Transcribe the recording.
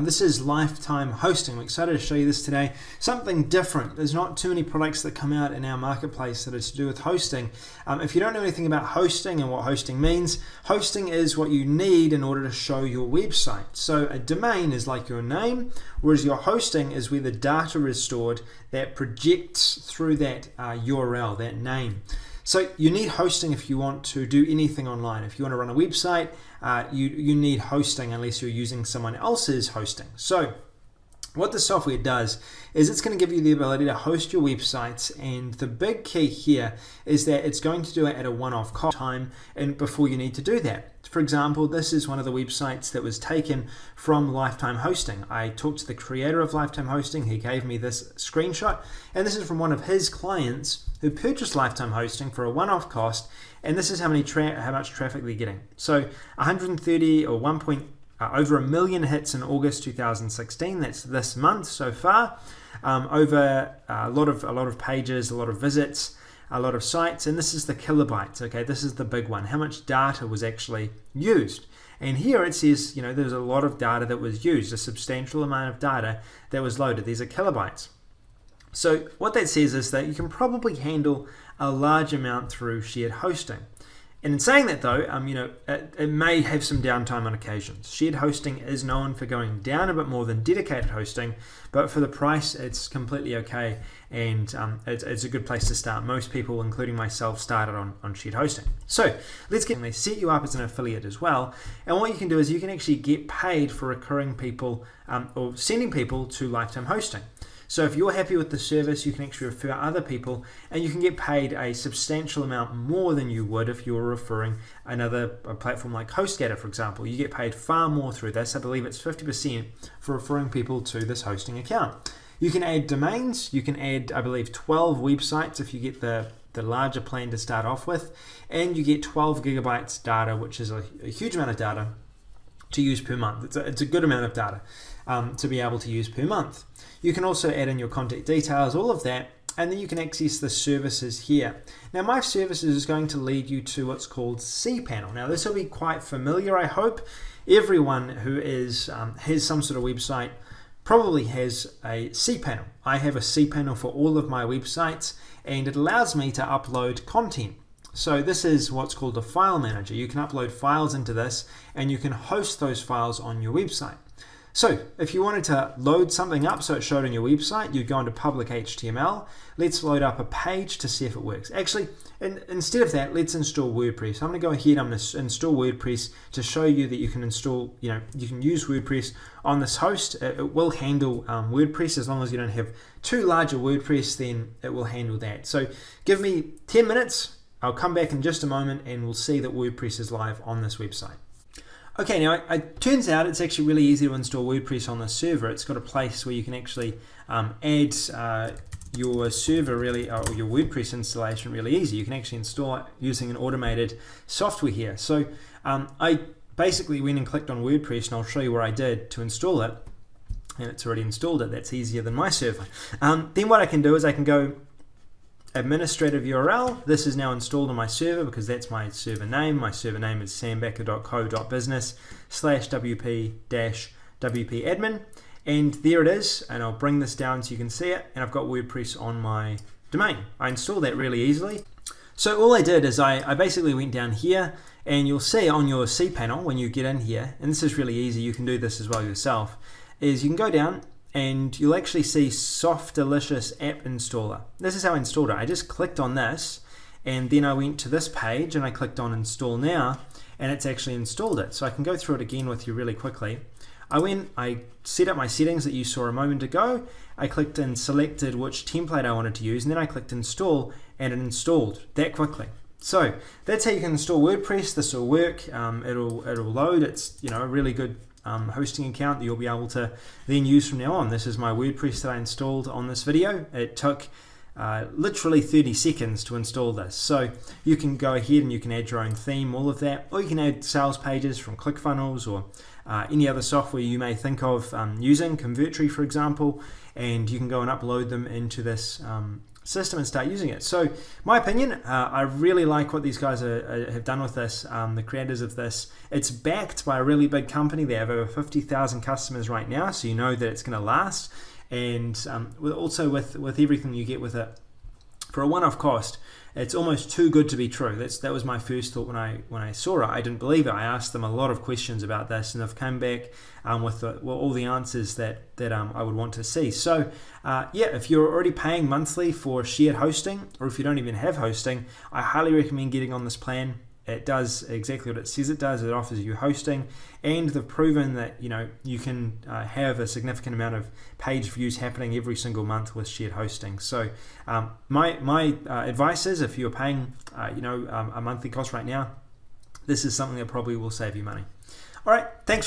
This is Lifetime Hosting. I'm excited to show you this today. Something different. There's not too many products that come out in our marketplace that are to do with hosting. If you don't know anything about hosting and what hosting means, hosting is what you need in order to show your website. So a domain is like your name, whereas your hosting is where the data is stored that projects through that URL, that name. So you need hosting if you want to do anything online. If you want to run a website, you need hosting unless you're using someone else's hosting. So what the software does is it's going to give you the ability to host your websites, and the big key here is that it's going to do it at a one-off cost time and before you need to do that. For example, this is one of the websites that was taken from Lifetime Hosting. I talked to the creator of Lifetime Hosting. He gave me this screenshot, and this is from one of his clients who purchased Lifetime Hosting for a one-off cost, and this is how much traffic they're getting. So 130 or over 1 million hits in August 2016. That's this month so far. Over a lot of pages, a lot of visits, a lot of sites, and this is the kilobytes. Okay, this is the big one. How much data was actually used? And here it says, there's a lot of data that was used, a substantial amount of data that was loaded. These are kilobytes. So what that says is that you can probably handle a large amount through shared hosting. And in saying that though, it may have some downtime on occasions. Shared hosting is known for going down a bit more than dedicated hosting, but for the price, it's completely okay, and it's a good place to start. Most people, including myself, started on shared hosting. So they set you up as an affiliate as well, and what you can do is you can actually get paid for referring people or sending people to Lifetime Hosting. So if you're happy with the service, you can actually refer other people, and you can get paid a substantial amount more than you would if you were referring a platform like HostGator, for example. You get paid far more through this. I believe it's 50% for referring people to this hosting account. You can add domains. You can add, I believe, 12 websites if you get the larger plan to start off with, and you get 12 gigabytes data, which is a huge amount of data to use per month. It's a good amount of data to be able to use per month. You can also add in your contact details, all of that, and then you can access the services here. Now, my services is going to lead you to what's called cPanel. Now, this will be quite familiar, I hope. Everyone who has some sort of website probably has a cPanel. I have a cPanel for all of my websites, and it allows me to upload content. So this is what's called a file manager. You can upload files into this, and you can host those files on your website. So if you wanted to load something up so it showed on your website, you'd go into public HTML. Let's load up a page to see if it works. Actually, instead of that, let's install WordPress. I'm going to go ahead, I'm going to install WordPress to show you that you can install, you can use WordPress on this host. It will handle WordPress as long as you don't have too large a WordPress, then it will handle that. So give me 10 minutes. I'll come back in just a moment and we'll see that WordPress is live on this website. Okay, now it turns out it's actually really easy to install WordPress on the server. It's got a place where you can actually add your server or your WordPress installation really easy. You can actually install it using an automated software here. So I basically went and clicked on WordPress, and I'll show you where I did to install it, and it's already installed it. That's easier than my server. Then what I can do is I can go administrative URL. This is now installed on my server because that's my server name. My server name is sambecker.co.business/wp-wp-admin, and there it is, and I'll bring this down so you can see it, and I've got WordPress on my domain. I installed that really easily. So all I did is I basically went down here, and you'll see on your cPanel when you get in here, and this is really easy, you can do this as well yourself, is you can go down and you'll actually see Softalicious App Installer. This is how I installed it. I just clicked on this, and then I went to this page and I clicked on Install Now, and it's actually installed it. So I can go through it again with you really quickly. I set up my settings that you saw a moment ago. I clicked and selected which template I wanted to use, and then I clicked Install, and it installed that quickly. So that's how you can install WordPress. This will work. It'll load. It's a really good hosting account that you'll be able to then use from now on. This is my WordPress that I installed on this video. It took literally 30 seconds to install this. So you can go ahead and you can add your own theme, all of that, or you can add sales pages from ClickFunnels or any other software you may think of using, Convertri for example, and you can go and upload them into this system and start using it. So my opinion, I really like what these guys have done with this, the creators of this. It's backed by a really big company. They have over 50,000 customers right now, so you know that it's going to last. And also with everything you get with it, for a one-off cost, it's almost too good to be true. That was my first thought when I saw it. I didn't believe it. I asked them a lot of questions about this, and they've come back with all the answers that I would want to see. So yeah, if you're already paying monthly for shared hosting, or if you don't even have hosting, I highly recommend getting on this plan. It does exactly what it says it does. It offers you hosting, and they've proven that you can have a significant amount of page views happening every single month with shared hosting. So my advice is, if you're paying a monthly cost right now, this is something that probably will save you money. All right, thanks.